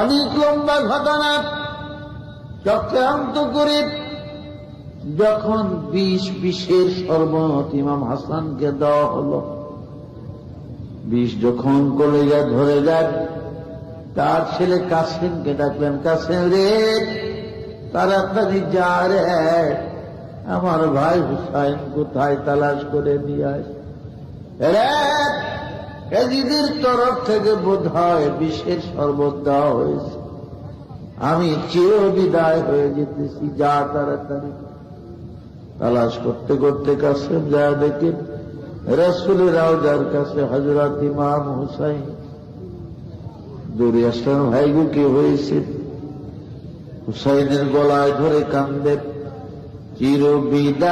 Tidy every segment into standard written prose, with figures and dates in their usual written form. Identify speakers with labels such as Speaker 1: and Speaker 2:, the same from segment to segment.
Speaker 1: অনেক লম্বা ঘটনা। চক্রান্ত করে যখন বিষের শরবত ইমাম হাসানকে দেওয়া হলো, বিষ যখন কলেজা ধরে যায়, তার ছেলে কাসেমকে ডাকলেন, কাসেম রে, তাড়াতাড়ি যা রে, আমার ভাই হুসাইন কোথায়, তালাশ করে নিয়ে আস। এজিদের তরফ থেকে বোধ হয় বিষের শরবত দেওয়া হয়েছে, আমি চির বিদায় হয়ে যেতেছি, যা তাড়াতাড়ি। তালাশ করতে করতে কাসেম যা দেখে রাসূলের রওজার কাছে হযরত ইমাম হুসাইন। দৌড়ে আসলেন, ভাই গো কি হয়েছে? হুসাইনের গলায় ধরে কান্দেন, চির বিদায়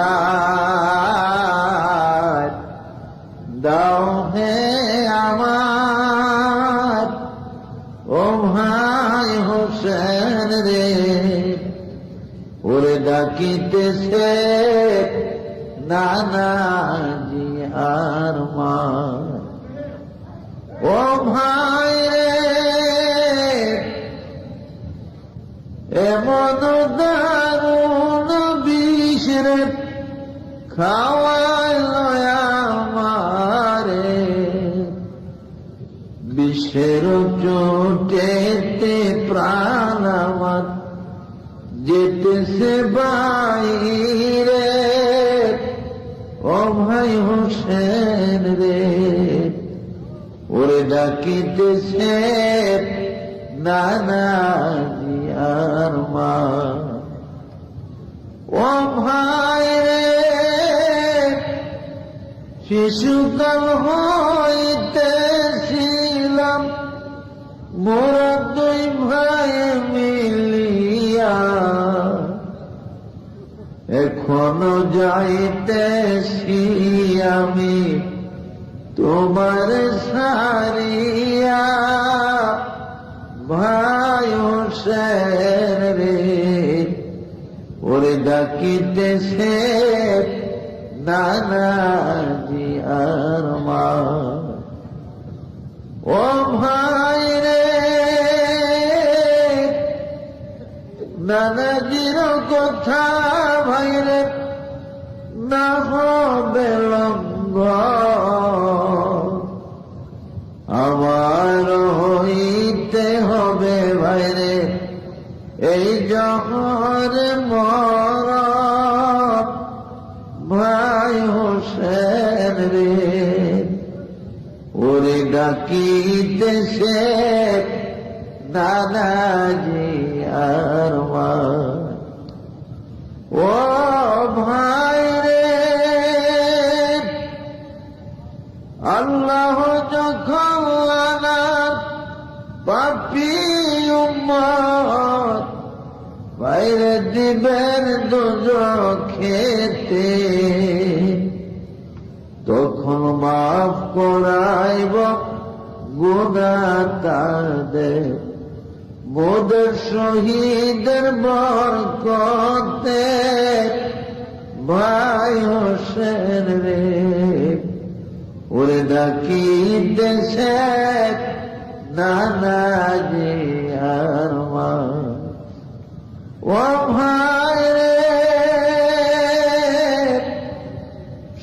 Speaker 1: দাও হে আমার ও ভাই হোসেন রে, ওরে ডাকিতেছে নানাজি আর মা। ও ভাই রে, এমন দারুণ বিষ রে খাওয়াইল আমারে, বিষের চোটেতে প্রাণ আমার যেতেছে বাইরে। ও ভাই হোসেন রে, ওরে ডাকিতেছে নানাজি আর মা। ও ভাই রে, শিশুকাল হইতেছিলাম মোরা দুই ভাই মিলিয়া, এখনো যাইতেছি আমি তোমার সারিয়া। ভাই হোসেন রে, ওরে ডাকিতেছে নানাজি আর মা। ও ভাই রে, নানাজির কথা ভাই রে না হবে লঙ্ঘ, আমার হইতে হবে ভাই রে এই জহর মর। ভাই হোসেন রে, ওরে ডাকিতেছে নানাজি আর মা। ও ভাই রে, আল্লাহ যখন আনার পাপী উম্মত বাইরে দিবেন দোজখেতে, তখন মাফ করাইব গুনাহ তাদের মোদের শহীদের বরকতে। ভাই হোসেন রে, ওরে ডাকিতেছে নানাজি আর মা। ও ভাই রে,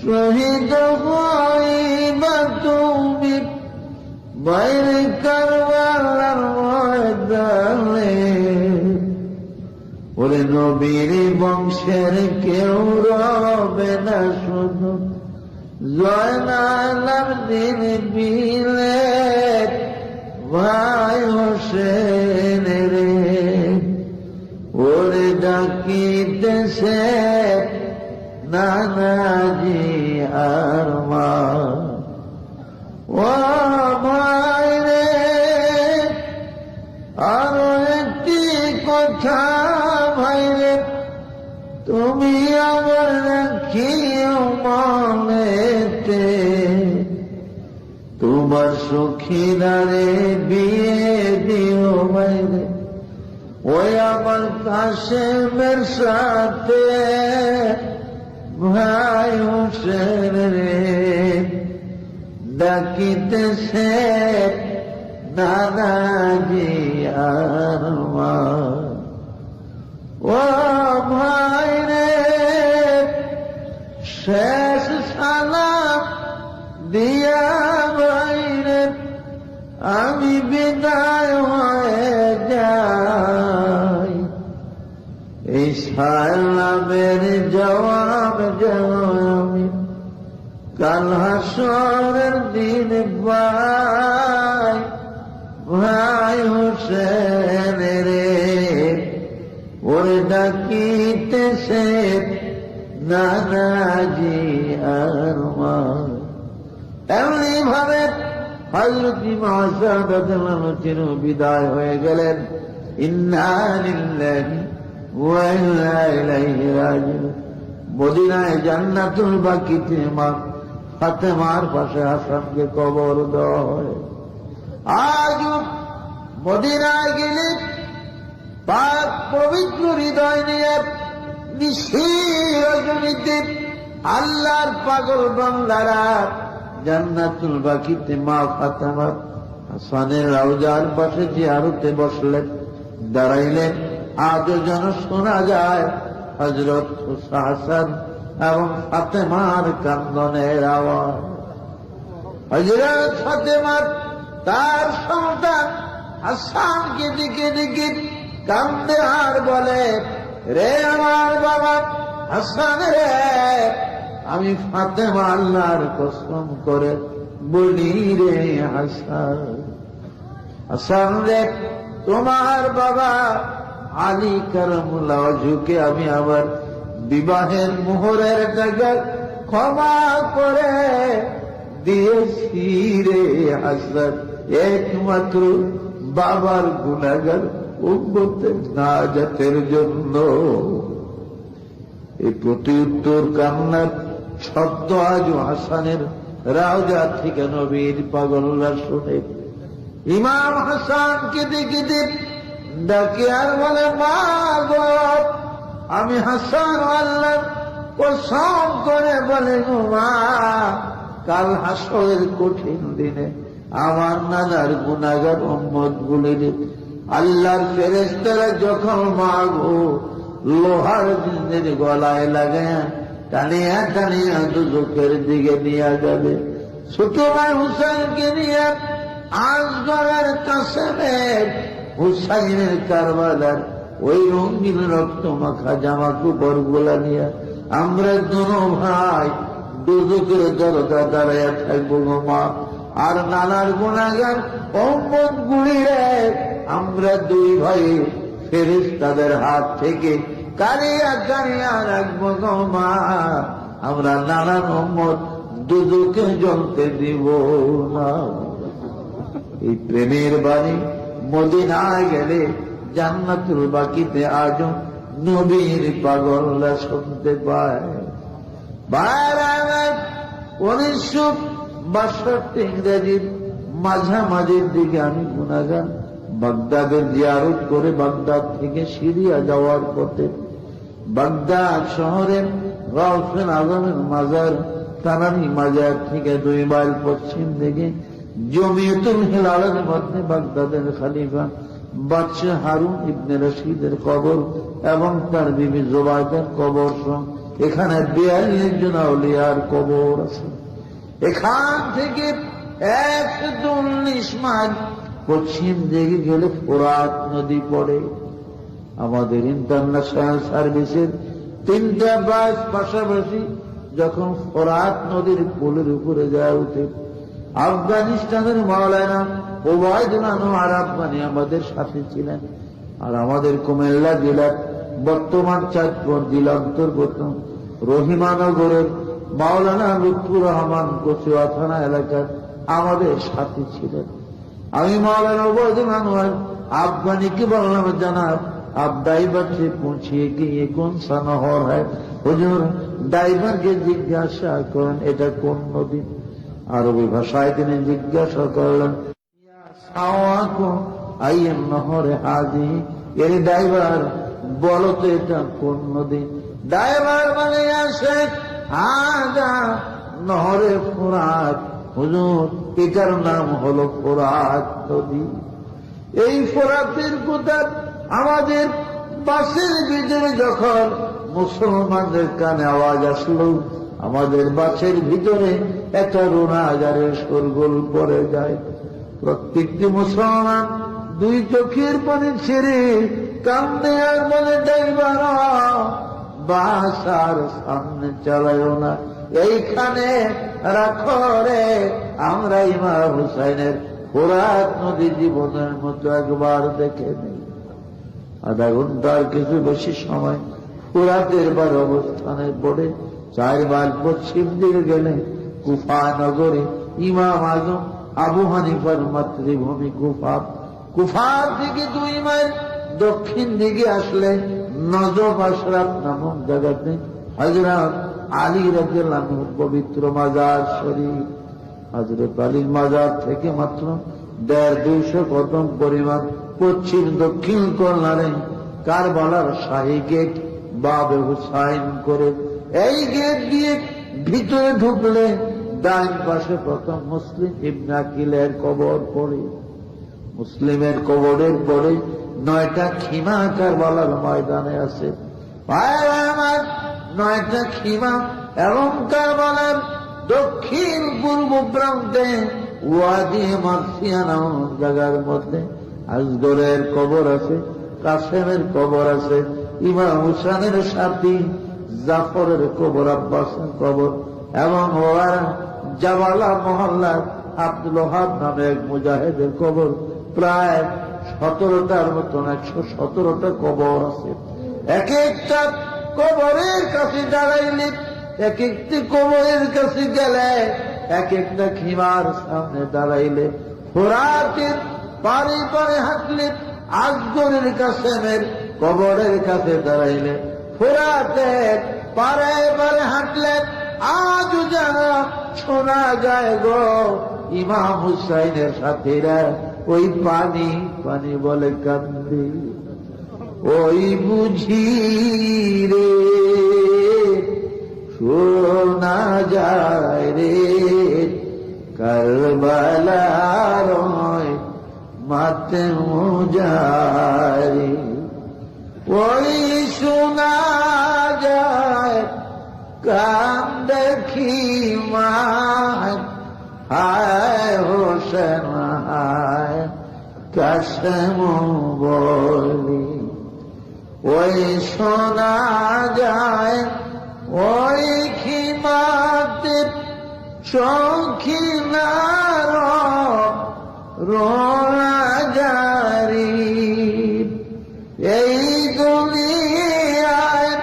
Speaker 1: শহীদ হইবা তুমি বাইরে কারবালার ময়দানে, ওরে নবীর বংশের কেউ রবে না শুধু জয়নালার দিন বিলে। ভাই হোসেন রে, ওরে ডাকিতেছে নানাজি আর মা। ও ভাই রে, আরো একটি কথা ভাই রে তুমি আমার রাখিও মনেতে, তোমার সখীরারে বিয়ে দিও ভাই রে ওই আমার কাসেমের সাথে। ভাই হোসেন রে, ডাকিতেছে নানাজি আরমান। ও ভাই রে, শেষ সালাম দিয়া ভাই রে আমি বিদায় হয়ে যাই। এই সালামের জবাব যেন আমি কাল হাসরের দিন পাই। ভাই হোসেন রে, ওরে ডাকিতেছে নানাজি আরমান। এমনি ভাবে হযরত ইমাম রাদিয়াল্লাহু বিদায় হয়ে গেলেন। ইন্না লিল্লাহি ওয়া ইন্না ইলাইহি রাজিউন। মদিনায় জান্নাতুল বাকিতে মা ফাতেমার পাশে হাসানকে কবর দেওয়া হয়। আজ মদিনায় গেলে পাক পবিত্র হৃদয় নিয়ে নিশির রজনীতে আল্লাহর পাগল বান্দারা জান্নাতুল বাকিতে মা ফাতেমা হাসানের রওজার পাশে জিয়ারতে বসলেন, দাঁড়াইলেন। আজও যেন শোনা যায় হযরত হাসান এবং ফাতেমার কান্দনের আওয়াজ। হযরত ফাতেমা তার সন্তান হাসানকে দিকে দিকে কান্দে আর বলে, রে আমার বাবা হাসান রে, আমি ফাতেমা আল্লাহর কসম করে বলি রে হাসান, হাসান রে, তোমার বাবা আলী কারামুল্লাহ ওয়াজহুকে আমি আমার বিবাহের মোহরের টাকা ক্ষমা করে দিয়েছি রে হাসান, একমাত্র বাবার গুনাহগার উম্মতের নাজাতের জন্য। এই প্রতি উত্তর কান্নার শব্দ আজ হাসানের রওজা থেকে নবীর পাগলরা শুনে। ইমাম হাসানকে দেখে ডাকে আর বলে, মা গো, আমি হাসান আল্লাহর কসম করে বলে গো মা, কাল হাসরের কঠিন দিনে আমার নানার গুনাহগার উম্মত গুলির আল্লাহর ফেরেশতারা যখন মা গো লোহার জিনের গলায় লাগায় টানিয়া টানিয়া দুজকের দিকে নিয়ে যাবে, ছোট ভাই হুসাইনকে নিয়ে আসগরের কাসেমের হুসাইনের কারবালার ওই রঙিন রক্ত মাখা জামা কাপড় গুলা নিয়ে আমরা দুনো ভাই দুজকের দরজা দাঁড়াইয়া থাকবো গো মা। আর নানার গুনাহগার উম্মত গুলিরে আমরা দুই ভাই ফেরেশতাদের হাত থেকে কারিয়া কারিয়া রাখবো গো মা। আমরা নানার উম্মত দুজকে জ্বলতে দিব না। এই প্রেমের বাণী মদিনায় গেলে জান্নাতুল বাকিতে আজও নবীর পাগলরা শুনতে পায়। 1962 ইংরেজির মাঝামাঝির দিকে আমি গুনাহগার বাগদাদের জিয়ারত করে বাগদাদ থেকে সিরিয়া যাওয়ার পথে বাগদাদ শহরের গাউসুল আজমের মাজার তারানি মাজার থেকে 2 মাইল পশ্চিম দিকে জমিয়তুল হিলালের মধ্যে বাগদাদের খলিফা বাদশাহ হারুন ইবনে রশিদের কবর এবং তার বিবি জুবাইদার কবর সহ এখানে 42 জন আউলিয়ার কবর আছে। এখান থেকে 119 মাইল পশ্চিম দিকে গেলে ফোরাত নদী পড়ে। আমাদের ইন্টারন্যাশনাল সার্ভিসের 3টা বাস পাশাপাশি যখন ফোরাত নদীর পুলের উপরে যায় উঠে, আফগানিস্তানের মাওলানা ওবায়দুল্লাহ আর আফগানি আমাদের সাথে ছিলেন। আর আমাদের কুমিল্লা জেলার বর্তমান চাঁদপুর জেলা অন্তর্গত রহিমানগরের মাওলানা লুৎফুর রহমান কচুয়া থানা এলাকার আমাদের সাথে ছিলেন। আমি মাওলানা ওবায়দুল্লাহ আফগানিকে বললাম, জানাব आप ड्राइवर से पूछिए कि ये कौन सा नहर है। हुजूर ड्राइवरকে জিজ্ঞাসা করেন এটা কোন নদী। আরবি ভাষায় তিনি জিজ্ঞাসা করলেন, আইয়েন নহরে হাজি, এর ড্রাইভার বলো তো এটা কোন নদী। ড্রাইভার বলে, আসে হাজা নহরে ফোরাত। হুজুর এটার নাম হলো ফোরাত নদী। এই ফোরাতের কথা আমাদের বাসের ভিতরে যখন মুসলমানদের কানে আওয়াজ আসলো, আমাদের বাসের ভিতরে একটা রোনাগারের শোরগোল পড়ে যায়। প্রত্যেকটি মুসলমান দুই চোখের পানি ছেড়ে কান্দে আর বলে, ড্রাইভার বাস আর সামনে চালায়ও না, এইখানে রাখো রে, আমরা ইমাম হুসাইনের ফোরাত নদী জীবনের মতো একবার দেখে নেই। আধা ঘন্টার কিছু বেশি সময় ফোরাতের বার অবস্থানে পড়ে 4 মাইল পশ্চিম দিকে গেলে কুফা নগরে ইমাম আজম আবু হানিফার মাতৃভূমি কুফা। কুফা থেকে 2 মাইল দক্ষিণ দিকে আসলে নজব আশরাফ নামক জায়গাতে হযরত আলী রাদিয়াল্লাহু আনহুর পবিত্র মাজার শরীফ। হযরত আলীর মাজার থেকে মাত্র 150-200 কদম পরিমাণ পশ্চিম দক্ষিণ কর্নারে কারবালার শাহী গেট বাবে হুসাইন করে, এই গেট দিয়ে ভিতরে ঢুকলে ডান পাশে প্রথম মুসলিম ইবনে আকিলের কবর পড়ে। মুসলিমের কবরের পরে 9টা খিমা কারবালার ময়দানে আছে। 9টা খিমা এবং কারবালার দক্ষিণ পূর্ব প্রান্তে ওয়াদি মারসিয়া নামক জায়গার মধ্যে আসগরের কবর আছে, কাসেমের কবর আছে, ইমাম হুসাইনের সাথী জাফরের কবর, আব্বাসের কবর, এবং ওরা জাবালা মহল্লার আব্দুল ওহাব নামে এক মুজাহিদের কবর। প্রায় 17টার মতন 117টা কবর আছে। এক একটা কবরের কাছে দাঁড়াইলে, এক একটি কবরের কাছে গেলে, এক একটা খিমার সামনে দাঁড়াইলে, ফোরাতের পারে পারে হাঁটলে, আসগরের কাসেমের কবরের কাছে দাঁড়াইলে, ফোরাতের পারে পারে হাঁটলে আজও যেন শোনা যায় গো ইমাম হুসাইনের সাথীরা ওই পানি পানি বলে কান্দে। ওই বুঝি রে শোনা যায় রে কারবালার মাতে মুজারি, ওই শোনা যায় কান্দে খিমা, হায় হোসেন হায় কাসেম বলি। ওই শোনা যায় ওই খিমাতে শৌখিনার রোনা জারি, এই দুনিয়ায়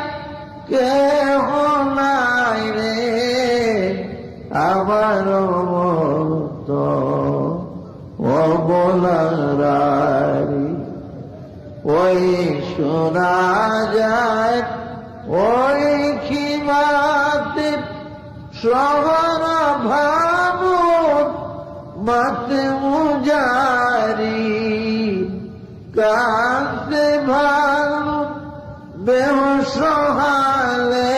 Speaker 1: কেহ নাই রে আমার মতো অবলারি। ওই শোনা যায় ওই খিমাতে শহর ভাবুন মাতে মুজারি, কাছে ভালো বেহসহালে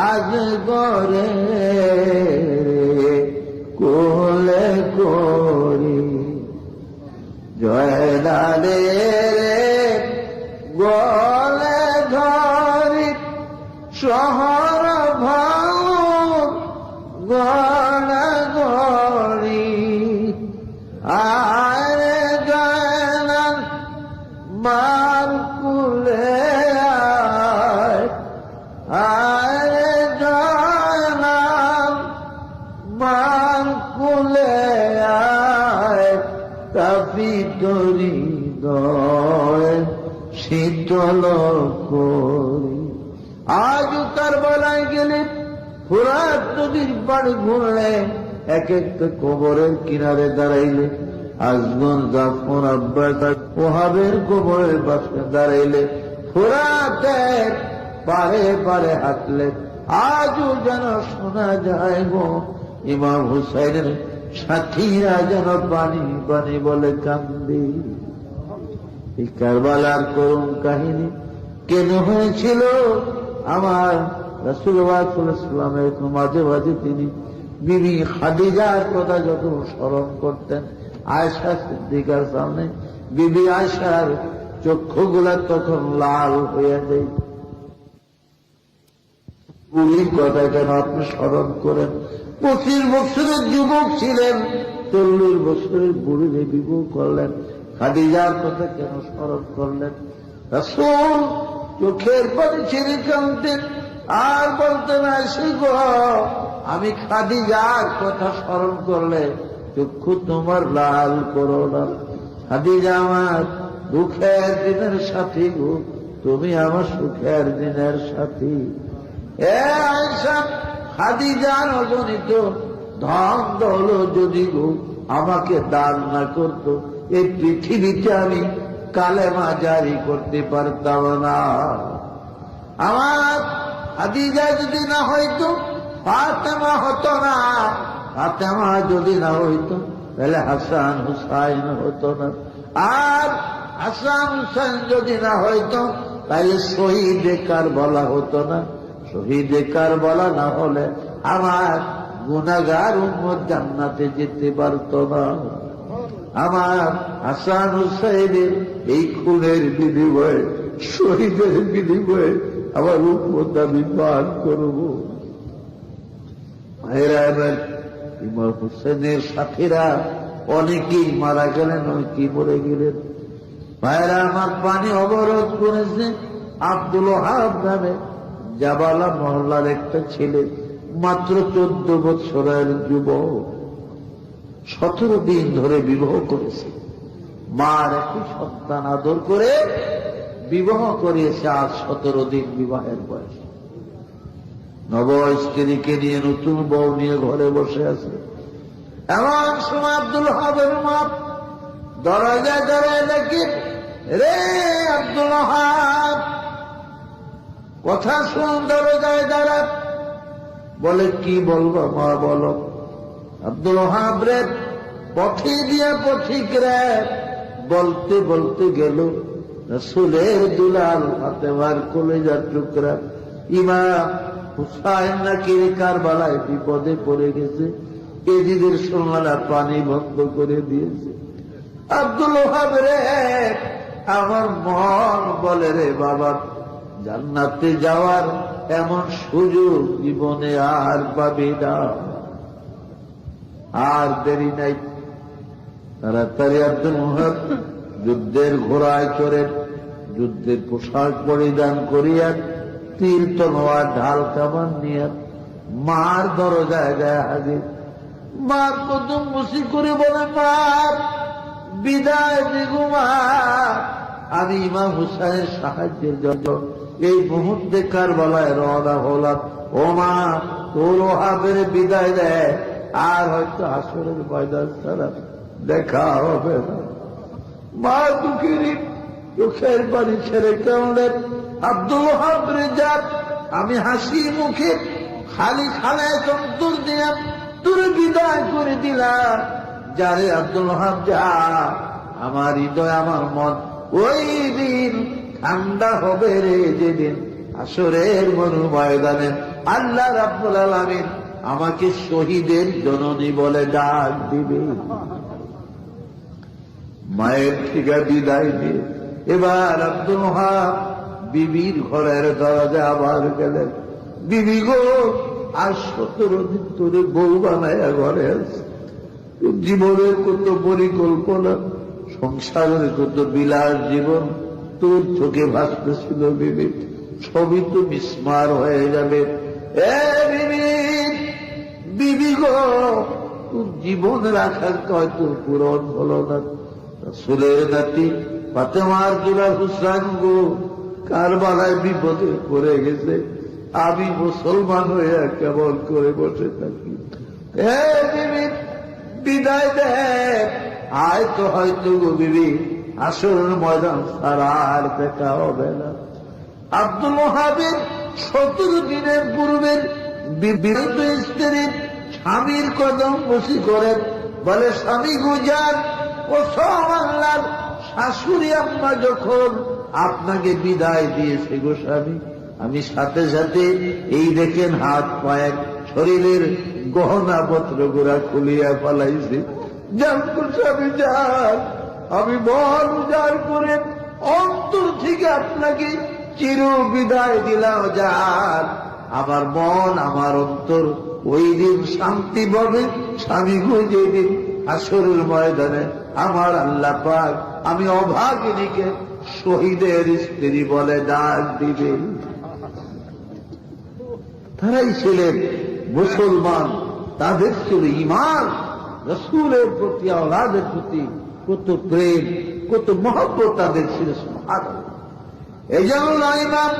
Speaker 1: আজ গরে কোলে করি, জয়লালে গলে ধরি শহর ভাঙুন গড়া গড়ি, আরে জয়লাল মার কুলে আরে জয়লাল মার কুলে আয়, কাফি তরি দয় শীতল করি। আজ কারবালায় গেলে ফোরাত নদীর পাড়ে ঘুরলে, এক একটা কবরের কিনারে দাঁড়াইলে, আজগন জাফর আব্বাস ওহাবের কবরের পাশে দাঁড়াইলে, ফোরাতের পারে পারে হাঁটলে আজও যেন শোনা যায় গো ইমাম হুসাইনের সাথীরা যেন পানি পানি বলে কান্দি। এই কারবালার করুণ কাহিনী কেন হয়েছিল? আমার রাসূলুল্লাহ সাল্লাল্লাহু আলাইহি ওয়াসাল্লামের মাঝে মাঝে তিনি বিবি খাদিজার কথা যত স্মরণ করতেন, আয়েশা সিদ্দিকার সামনে। বিবি আয়েশার চক্ষুগুলা তখন লাল হয়ে যায়। বুড়ির কথা কেন আপনি স্মরণ করেন? 25 বছরের যুবক ছিলেন, 40 বছরের বুড়িরে বিবাহ করলেন। খাদিজার কথা কেন স্মরণ করলেন? রাসূল চোখের পানি ছেড়ে কাঁদতেন আর বলতেন, আয়েশা গো, আমি খাদিজার কথা স্মরণ করলে চক্ষু তোমার লাল করো না। খাদিজা আমার দুঃখের দিনের সাথী গো, তুমি আমার সুখের দিনের সাথী। আয়েশা, খাদিজার অগণিত ধন দৌলত যদি গো আমাকে দান না করতো, এই পৃথিবীতে আমি কালেমা জারি করতে পারতাম না। আমার খাদিজা যদি না হইতো ফাতেমা হতো না, ফাতেমা যদি না হইতো তাহলে হাসান হুসাইন হতো না, আর হাসান হুসাইন যদি না হইতো তাহলে শহীদে কারবালা হতো না, শহীদে কারবালা না হলে আমার গুনাহগার উম্মত জান্নাতে যেতে পারত না। আমার হাসান হুসাইনের এই খুনের বিনিময়ে, শহীদের বিনিময়ে আমার উম্মত আমি পান করব। ভাইরা, এবার ইমাম হুসেনের সাথীরা অনেকেই মারা গেলেন, অনেকেই মরে গেলেন। ভাইরা আমার, পানি অবরোধ করেছে আব্দুল ওহাব নামে জাবালা মহল্লার একটা ছেলে, মাত্র 14 বছরের যুবক। 17 দিন ধরে বিবাহ করেছে, মার একটি সন্তান আদর করে বিবাহ করিয়েছে। আজ 17 দিন বিবাহের বয়স। নব স্ত্রীকে নিয়ে, নতুন বউ নিয়ে ঘরে বসে আছে। এমন সময় আব্দুল ওহাবের মা দরজায় দাঁড়ায় দেখি, রে আব্দুল ওহাব, কথা শুন। দরজায় দাঁড়া, বলে কি বলবো মা, বলো। আব্দুল ওহাব রে পথে দিয়া পথিক রে বলতে বলতে গেল, রাসূলের দুলাল ফাতেমার কলেজার টুকরা ইমাম হুসাইন নাকি কারবালায় বিপদে পড়ে গেছে, এদিদের সোনালা পানি বন্ধ করে দিয়েছে। আব্দুল ওহাব রে, আমার মন বলে রে বাবা, জান্নাতে যাওয়ার এমন সুযোগ জীবনে আর পাবি না। আর দেরি নাই, তাড়াতাড়ি আব্দুল ওহাব যুদ্ধের ঘোড়ায় চড়ে, যুদ্ধের পোশাক পরিধান করিয়া, তীর তলোয়ার ঢাল কামান নিয়ে মার দরজায় যায় হাজির। মার কদম মুসি করে বলে, মা বিদায় দিগু মা, আমি ইমাম হুসাইনের সাহায্যের জন্য এই মুহূর্তে কারবালায় রওনা হলাম। ও মা, তোর ওহাবের বিদায় দেয়, আর হয়তো আসরের ময়দান ছাড়া দেখা হবে না। মা দুঃখেরই চোখের পানি ছেড়ে কাঁদলেন। আব্দুল ওহাব রে, যাক আমি হাসি মুখে খালি খালায় অন্তর দিলাম, তোর বিদায় করে দিলাম। যারে আব্দুল ওহাব যা, আমার হৃদয় আমার মন ওই দিন ঠান্ডা হবে রে, যেদিন আসরের মরু ময়দানে আল্লাহ রাব্বুল আলামিন আমাকে শহীদের জননী বলে ডাক দিবে। মায়ের থেকে বিদায় দিয়ে এবার আব্দুল ওহাব বিবির ঘরের দরজা আবার গেলেন। বিবি গো, আর 17 দিন ধরে বউ বানায়া ঘরে আছে। জীবনের কত পরিকল্পনা, সংসারের কত বিলাস জীবন তোর চোখে ভাসতেছিল বিবি, সবই তো বিস্মার হয়ে যাবে। বিবি গো, তোর জীবন রাখার কয় তোর পূরণ হলো না। রাসূলের নাতি ফাতেমার দুলাল হুসাইন গো কারবালায় বিপদে পড়ে গেছে, আমি মুসলমান হয়ে কেমন করে বসে থাকি। বিবি বিদায় দে, আয় তো হয়তো গো বিবি আসরের ময়দান ছাড়া আর দেখা হবে না। আব্দুল ওহাবের 17 দিনের পূর্বের বিবাহিত স্ত্রীর স্বামীর কদম বসি করেন, বলে স্বামী গুজার, ও সব আল্লাহর শাশুড়ি আম্মা যখন আপনাকে বিদায় দিয়েছে গো স্বামী, আমি সাথে সাথে এই দেখেন হাত পায়ের শরীরের গহনা পত্র গুলা খুলিয়া পালাইছি। আমি যান, আমি মন উজাড় করে অন্তর থেকে আপনাকে চির বিদায় দিলাম যান। আমার মন আমার অন্তর ওই দিন শান্তি পাবে। স্বামী খুঁজে দিন হাসরের ময়দানে আমার আল্লাহ পাক আমি অভাগিনীকে শহীদের স্ত্রী বলে ডাক দিবেন। তারাই ছিলেন মুসলমান, তাদের ছিল ঈমান, রাসূলের প্রতি আওলাদের প্রতি কত প্রেম, কত মহব্বত তাদের ছিল। সুবহানাল্লাহ। এই জন্য ইমাম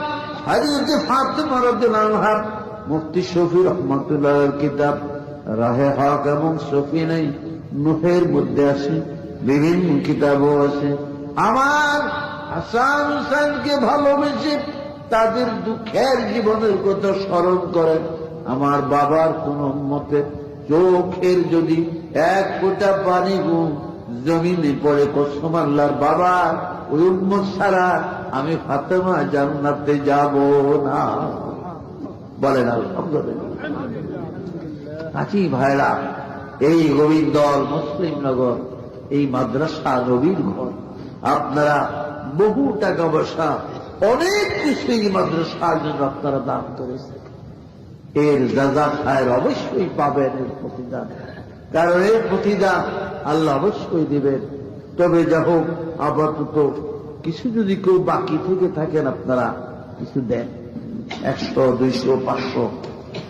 Speaker 1: হযরত ফাতেমা রাদিয়াল্লাহু আনহা মুফতি শফি রহমাতুল্লাহর কিতাব রাহে হক এবং শফি নেই নূহের মধ্যে আছে, বিভিন্ন কিতাবও আছে। আমার হাসান হুসাইনকে ভালোবেসে তাদের দুঃখের জীবনের কথা স্মরণ করেন। আমার বাবার কোন মতে চোখের যদি এক ফোঁটা পানি জমিনে পড়ে কসম আল্লাহর বাবা ওই উম্মত ছাড়া আমি ফাতেমা জান্নাতে যাব না। বলেন আলহামদুলিল্লাহ। কাজী ভাইরা, এই গোবিন্দর মুসলিমনগর, এই মাদ্রাসা নবীর ঘর, আপনারা বহু টাকা পয়সা অনেক কিছু এই মাদ্রাসার জন্য আপনারা দান করেছেন। এর যাজা খায়ের অবশ্যই পাবেন, এর প্রতিদান। কারণ এর প্রতিদান আল্লাহ অবশ্যই দিবেন। তবে যা হোক, আপাতত কিছু যদি কেউ বাকি থেকে থাকেন আপনারা কিছু দেন, 100, 200, 500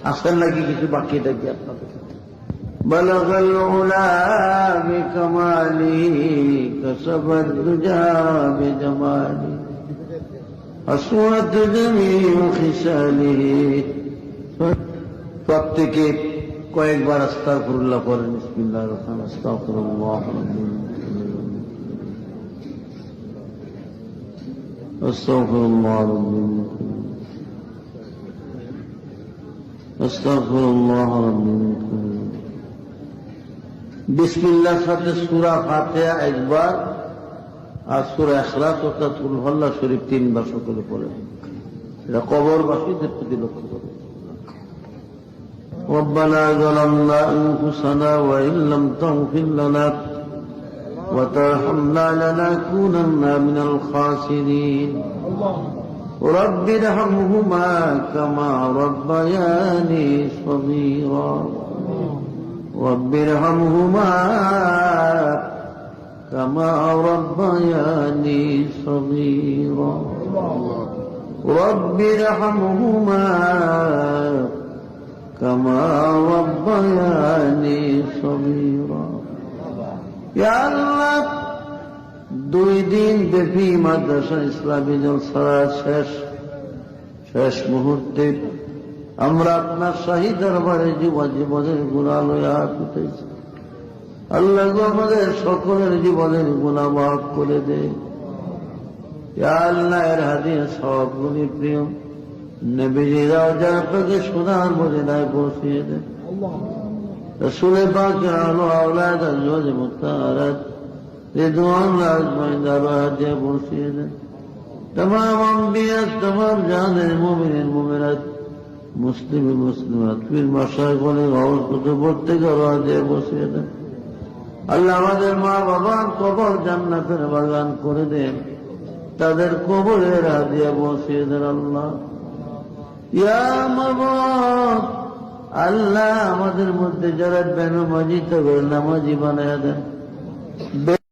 Speaker 1: আসেন নাকি কিছু বাকি থাকি আপনাদের। بلغ العلا بكماله كسب الدجى بجماله أسود جميع خصاله। প্রত্যেকে কয়েকবার আস্তাগফিরুল্লাহ পড়েন। বিসমিল্লাহির রহমানির রহিম। আস্তাগফিরুল্লাহ আস্তাগফিরুল্লাহ আস্তাগফিরুল্লাহ। বিসমিল্লাহর সাথে সূরা ফাতিহা একবার আর সূরা ইখলাস অর্থাৎ কুল হুয়াল্লাহ শরীফ 3 বার সকলে পড়েন। এটা কবরবাসীদের প্রতি লক্ষ্য করে। ربنا ظلمنا أنفسنا وإن لم تغفر لنا وترحمنا لنكونن من الخاسرين رب ارحمهما كما ربياني صغيرا رب ارحمهما كما ربياني صغيرا رب ارحمهما كما ربياني صغيرا। يا الله 2 দিন ব্যাপী মাদ্রাসা ইসলামী জলসা শেষ মুহূর্তে আমরা আপনার শাহী দরবারে জীবনের গুনাহ লইয়া আসতেছি। আল্লাহ গো, আমাদের সকলের জীবনের গুনাহ মাফ করে দেন। ইয়া আল্লাহ, এর হাদিয়া সবগুলি প্রিয় নবীজি রাজা আপনাকে সোনার মদিনায় পৌঁছিয়ে দেন। রাসূল পাকের আলো আওলাদ আজওয়াজ মুতাহারাত রিদওয়ান আজমাইন দারওয়াজে পৌঁছিয়ে দেন। तमाम अंबिया, तमाम জানের মুমিনিন মুমিনাত, মুসলিম মুসলিমাত, পীর মাশায়েখ ওয়ালি গাউস কুতুব প্রত্যেকের রাজে বসিয়ে দেন। আল্লাহ আমাদের মা বাবার কবর জান্নাতের বাগান করে দেন, তাদের কবরের হাদিয়া বসিয়ে দেন। আল্লাহ ইয়া মাবুদ, আল্লাহ আমাদের মধ্যে যারা বেনামাজি তাদের নামাজি বানায়া দেন।